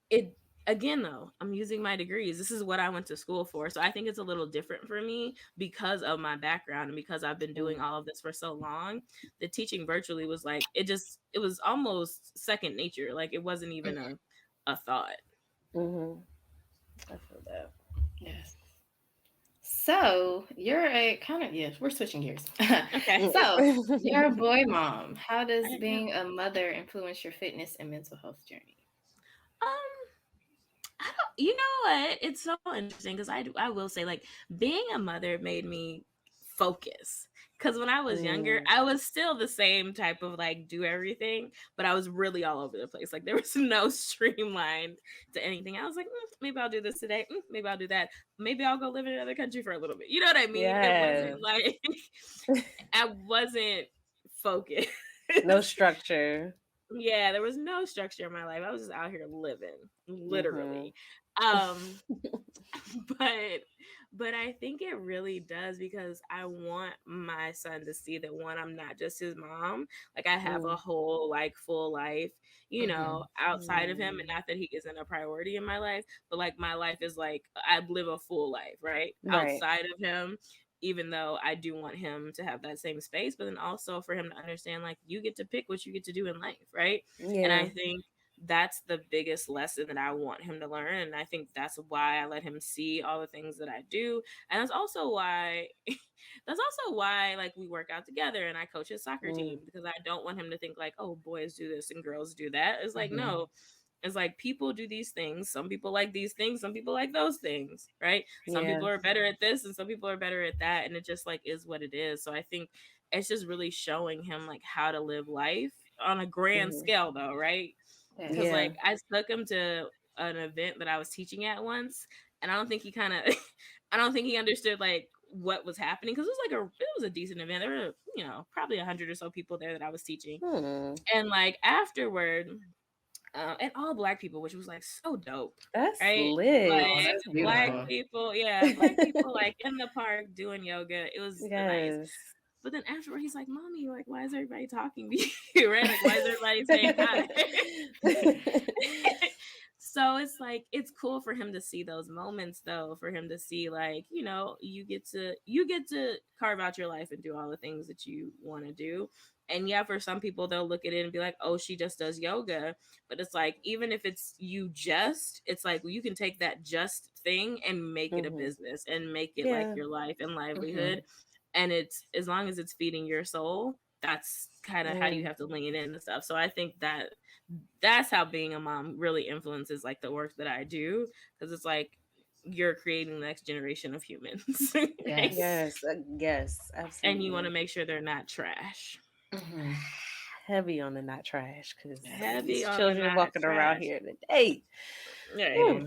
it again though, I'm using my degrees. This is what I went to school for. So I think it's a little different for me because of my background and because I've been doing all of this for so long. The teaching virtually was like, it was almost second nature. Like, it wasn't even a thought. I feel that. Yes. So you're a kind of, yes, we're switching gears. Okay. So you're a boy mom. How does being a mother influence your fitness and mental health journey? I don't, you know what? It's so interesting because I will say, like, being a mother made me focus. Because when I was younger, I was still the same type of like do everything, but I was really all over the place. Like, there was no streamline to anything. I was like, maybe I'll do this today. Maybe I'll do that. Maybe I'll go live in another country for a little bit. You know what I mean? It wasn't like I wasn't focused. No structure. Yeah, there was no structure in my life. I was just out here living, literally. Um, but I think it really does, because I want my son to see that, one, I'm not just his mom. Like, I have a whole like full life, outside of him, and not that he isn't a priority in my life, but like my life is like I live a full life, right? Outside of him, even though I do want him to have that same space, but then also for him to understand, like, you get to pick what you get to do in life, right? And I think that's the biggest lesson that I want him to learn. And I think that's why I let him see all the things that I do. And that's also why like we work out together and I coach his soccer team, because I don't want him to think like, oh, boys do this and girls do that. It's like, no, it's like people do these things. Some people like these things, some people like those things, right? Some people are better at this and some people are better at that. And it just like is what it is. So I think it's just really showing him like how to live life on a grand scale though, right? Because like I took him to an event that I was teaching at once, and I don't think he I don't think he understood like what was happening, because it was a decent event. There were probably 100 or so people there that I was teaching, and like afterward, and all Black people, which was like so dope. That's right? lit. Oh, Like that's Black beautiful. people, Black people like in the park doing yoga. It was nice. But then afterward, he's like, "Mommy, like, why is everybody talking to you? Right? Like, why is everybody saying hi?" So it's like, it's cool for him to see those moments, though, for him to see like, you get to carve out your life and do all the things that you want to do. And yeah, for some people, they'll look at it and be like, oh, she just does yoga. But it's like, even if it's it's like, well, you can take that just thing and make it a business and make it like your life and livelihood. And it's, as long as it's feeding your soul, that's kind of how you have to lean in and stuff. So I think that's how being a mom really influences like the work that I do, because it's like you're creating the next generation of humans. Right? Yes, absolutely. And you want to make sure they're not trash. Heavy on the not trash, because Heavy these on the children not walking around trash. here today. Right.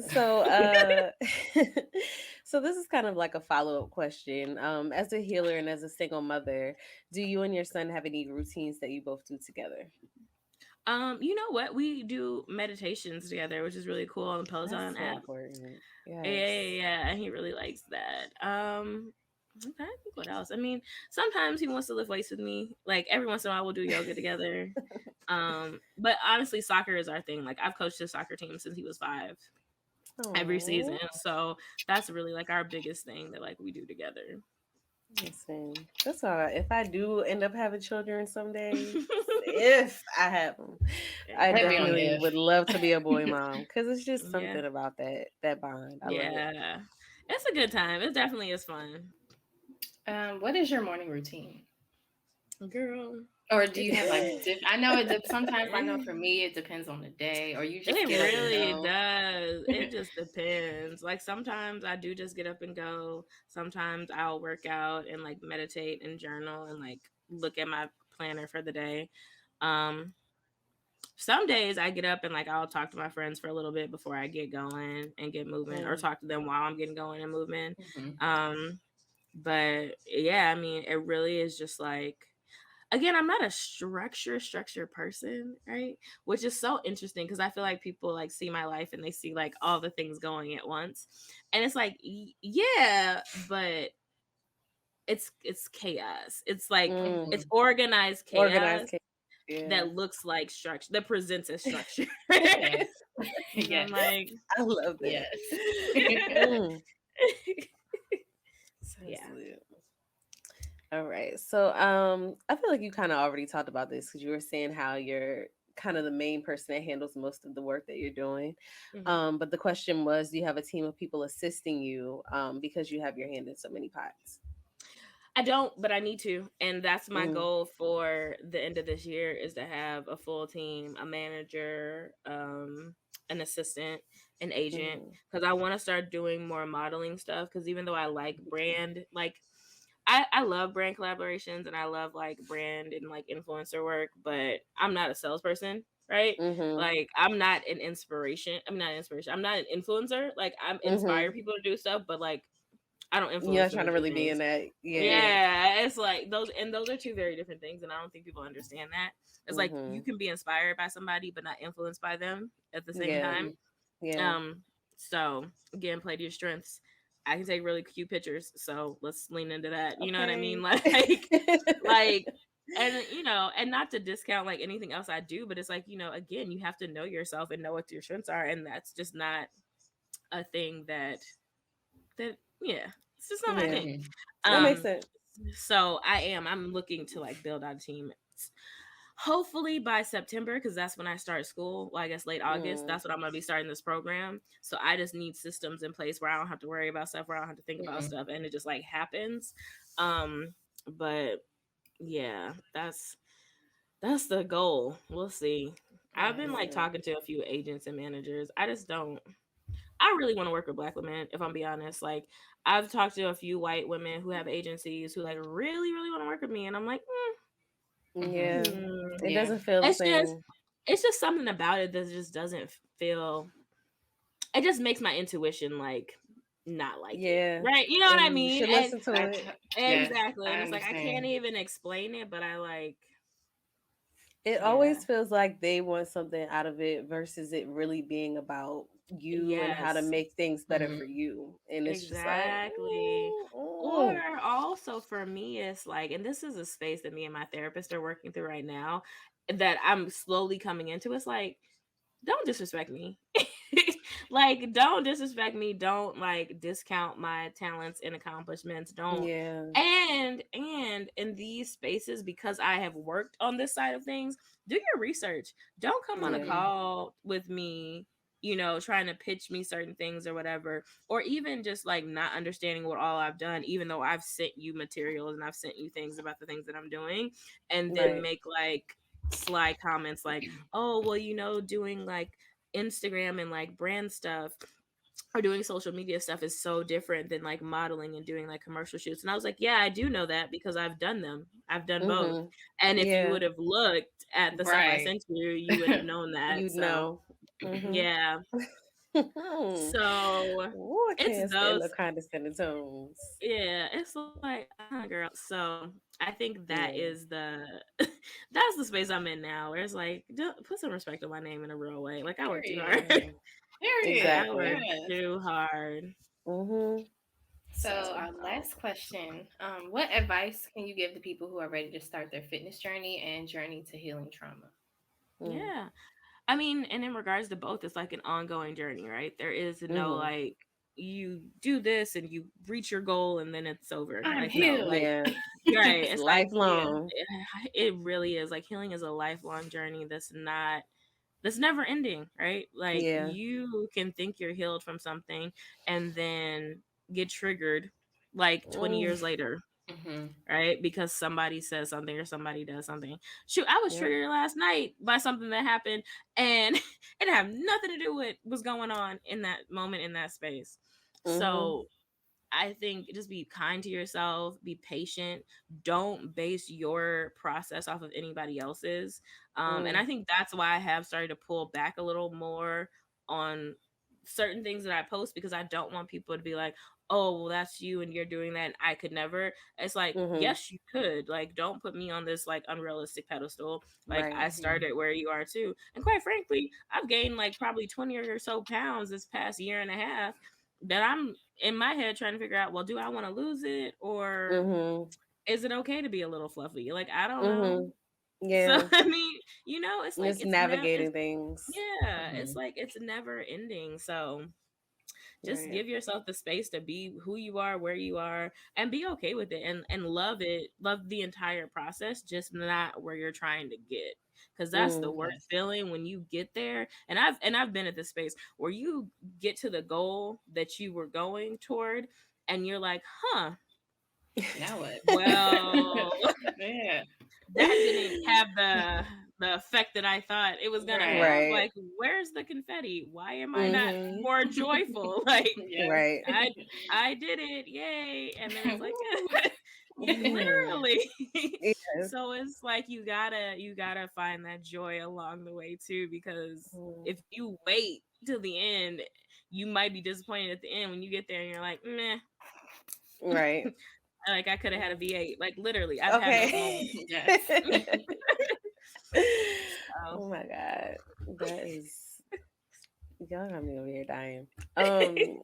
So so this is kind of like a follow-up question. As a healer and as a single mother, do you and your son have any routines that you both do together? You know what? We do meditations together, which is really cool on the Peloton That's so app. important. Yeah, and he really likes that. I think what else? I mean, sometimes he wants to lift weights with me. Like every once in a while, we'll do yoga together. But honestly, soccer is our thing. Like I've coached his soccer team since he was 5, every season. So that's really like our biggest thing that like we do together. Listen, that's all right. If I do end up having children someday, if I have them, I Heavy Yeah. on definitely if. would love to be a boy mom because it's just Yeah. something about that bond. I love it. Yeah. It's a good time. It definitely is fun. What is your morning routine? Girl. Or do It you have like depends. I know sometimes I know for me it depends on the day, or you just It get up and really go. does. It just depends. Like sometimes I do just get up and go. Sometimes I'll work out and like meditate and journal and like look at my planner for the day. Um some days I get up and like I'll talk to my friends for a little bit before I get going and get moving, or Mm, talk to them while I'm getting going and moving. Mhm. Um but yeah, I mean, it really is just like, again, I'm not a structure person, right? Which is so interesting because I feel like people like see my life and they see like all the things going at once. And it's like, yeah, but it's chaos. It's like it's mm. Mhm. organized chaos Organized case. Yeah, that looks like structure, that presents as structure. Yes. And I'm Yes. like, I love that. Yes. Mm, so that's yeah. lit. All right. So, I feel like you kind of already talked about this because you were saying how you're kind of the main person that handles most of the work that you're doing. Mhm. But the question was, do you have a team of people assisting you because you have your hand in so many pots? I don't, but I need to. And that's my Mm, goal for the end of this year, is to have a full team, a manager, an assistant, an agent. mm, Because I want to start doing more modeling stuff. Because even though I like brand, like I love brand collaborations and I love like brand and like influencer work, but I'm not a salesperson, right? mm-hmm, Like I'm not an inspiration. I'm not an inspiration. I'm not an influencer. Like I'm inspire mm-hmm. people to do stuff, but like I don't You're influence not them trying to to do really be in things. that. Yeah. Yeah, it's like those, and those are two very different things, and I don't think people understand that. It's like Mm-hmm. you can be inspired by somebody but not influenced by them at the same Yeah. time. Mhm. Yeah. Um, so again, play to your strengths. I can take really cute pictures, so let's lean into that. You know what I mean? Okay. Like, and and not to discount like anything else I do, but it's like, again, you have to know yourself and know what your strengths are, and that's just not a thing that yeah, it's just not my Yeah. thing. Mhm. That makes Um, sense. so I'm looking to like build out a team. Hopefully by September, because that's when I start school. Well, I guess late August. Mm, That's when I'm gonna be starting this program. So I just need systems in place where I don't have to worry about stuff, where I don't have to think about Mhm. stuff, and it just like happens. Um, but yeah, that's the goal. We'll see. I've been like Yes. yeah. talking to a few agents and managers. I just don't. I really want to work with black women, if I'm being honest. Like I've talked to a few white women who have agencies who like really, really want to work with me, and I'm like, Mhm. Yeah. hmm. It Yeah. doesn't feel the It's just same. it's just something about it that just doesn't feel. It just makes my intuition like not like it, Yeah. right? You know what I And you mean? should And listen to I it. t- yes, exactly, I and it's like I can't understand. even explain it, but I like, It yeah, always feels like they want something out of it versus it really being about you and how to yes, make things better Mhm. for you. And it's just like, exactly. Or also for me, it's like, and this is a space that me and my therapist are working through right now, that I'm slowly coming into. It's like, don't disrespect me. Like, don't disrespect me. Don't like discount my talents and accomplishments. Don't. yeah. And in these spaces, because I have worked on this side of things, do your research. Don't come on a Yeah. Mhm. call with me, trying to pitch me certain things or whatever, or even just like not understanding what all I've done, even though I've sent you materials and I've sent you things about the things that I'm doing, and then Right. make like sly comments like, oh, well, doing like Instagram and like brand stuff or doing social media stuff is so different than like modeling and doing like commercial shoots. And I was like, yeah, I do know that because I've done them. I've done both. Mm-hmm. And if you Yeah. would have looked at the stuff I Right. sent you, you would have known that. You'd So know. Mm-hmm. yeah. So Ooh, I it's can't stand the those. condescending tones. Yeah, it's like, girl. So I think that Yeah. is that's the space I'm in now, where it's like, put some respect on my name in a real way. Like I work too hard. Period. Like Period. I work Exactly. Yes. too hard. Mm-hmm. So, So, our last question, what advice can you give the people who are ready to start their fitness journey and journey to healing trauma? mm, Yeah. I mean, and in regards to both, it's like an ongoing journey, right? There is no mm-hmm. like you do this and you reach your goal and then it's over. I'm Like, no, healed. like, Yeah. right. It's It's like, yeah, lifelong. it really is. Like, healing is a lifelong journey that's never ending, right? Like, Yeah. you can think you're healed from something and then get triggered like 20 Mm, years later, Mm-hmm. right? Because somebody says something or somebody does something. Shoot, I was yep. triggered last night by something that happened, and it had nothing to do with what's going on in that moment in that space. Mm-hmm. So I think just be kind to yourself, be patient. Don't base your process off of anybody else's. And I think that's why I have started to pull back a little more on certain things that I post, because I don't want people to be like, oh, well, that's you and you're doing that and I could never. It's like, Mm-hmm. yes, you could. Like, don't put me on this like unrealistic pedestal. Like, Right. I started where you are too. And quite frankly, I've gained like probably 20 or so pounds this past year and a half that I'm in my head trying to figure out, well, do I want to lose it, or Mm-hmm. is it okay to be a little fluffy? Like, I don't know. Mm-hmm. So Yeah. I mean, it's like Just navigating things. yeah, Mm-hmm. it's like it's never ending. So just Right. give yourself the space to be who you are, where you are, and be okay with it, and love it, love the entire process, just not where you're trying to get, because that's the Mm. worst Yes. feeling when you get there. And I've been at this space where you get to the goal that you were going toward and you're like, huh, Now what? well, Yeah. that didn't have the effect that I thought it was gonna Right. have. Right. Like, where's the confetti? Why am I not Mm-hmm. more joyful? Like, Yes. Right. I did it, yay! And then it's like, Mm. literally. Yes. So it's like you gotta find that joy along the way too, because Mm. if you wait till the end, you might be disappointed at the end when you get there and you're like, meh. Right. Like, I could have had a V8. Like, literally, I've had those Okay. moments. Yes. So, Oh my God. That is, y'all got me over here dying. Um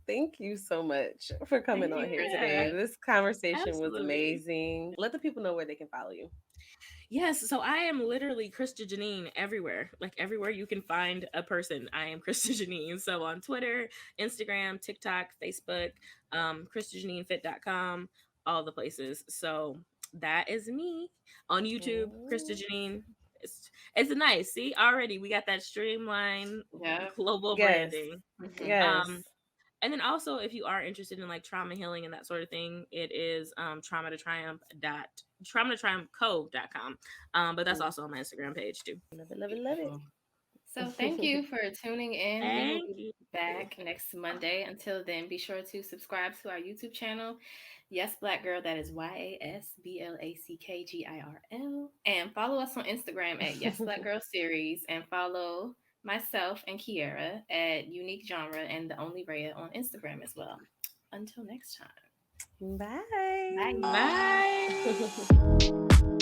thank you so much for Thank coming on you, here yeah, today. Krista. This conversation was absolutely. amazing. Let the people know where they can follow you. Yes, so I am literally Christa Janine everywhere. Like, everywhere you can find a person, I am Christa Janine. So on Twitter, Instagram, TikTok, Facebook, ChristaJanineFit.com, all the places. So that is me. On YouTube, Christa Mm. Janine. It's nice. See, already we got that streamlined Yeah. global Yes. branding. Mm-hmm. Yes. Um, and then also, if you are interested in like trauma healing and that sort of thing, it is trauma to triumph.com. But that's Mm. also on my Instagram page too. Love it, love it, love Beautiful. So thank it. you for tuning in. We will Thank be you. back next Monday. Until then, be sure to subscribe to our YouTube channel. Yes, Black Girl. That is YASBLACKGIRL. And follow us on Instagram at Yes Black Girl Series. And follow myself and Kiera at Unique Genre and The Only Rhea on Instagram as well. Until next time. Bye. Bye. Bye.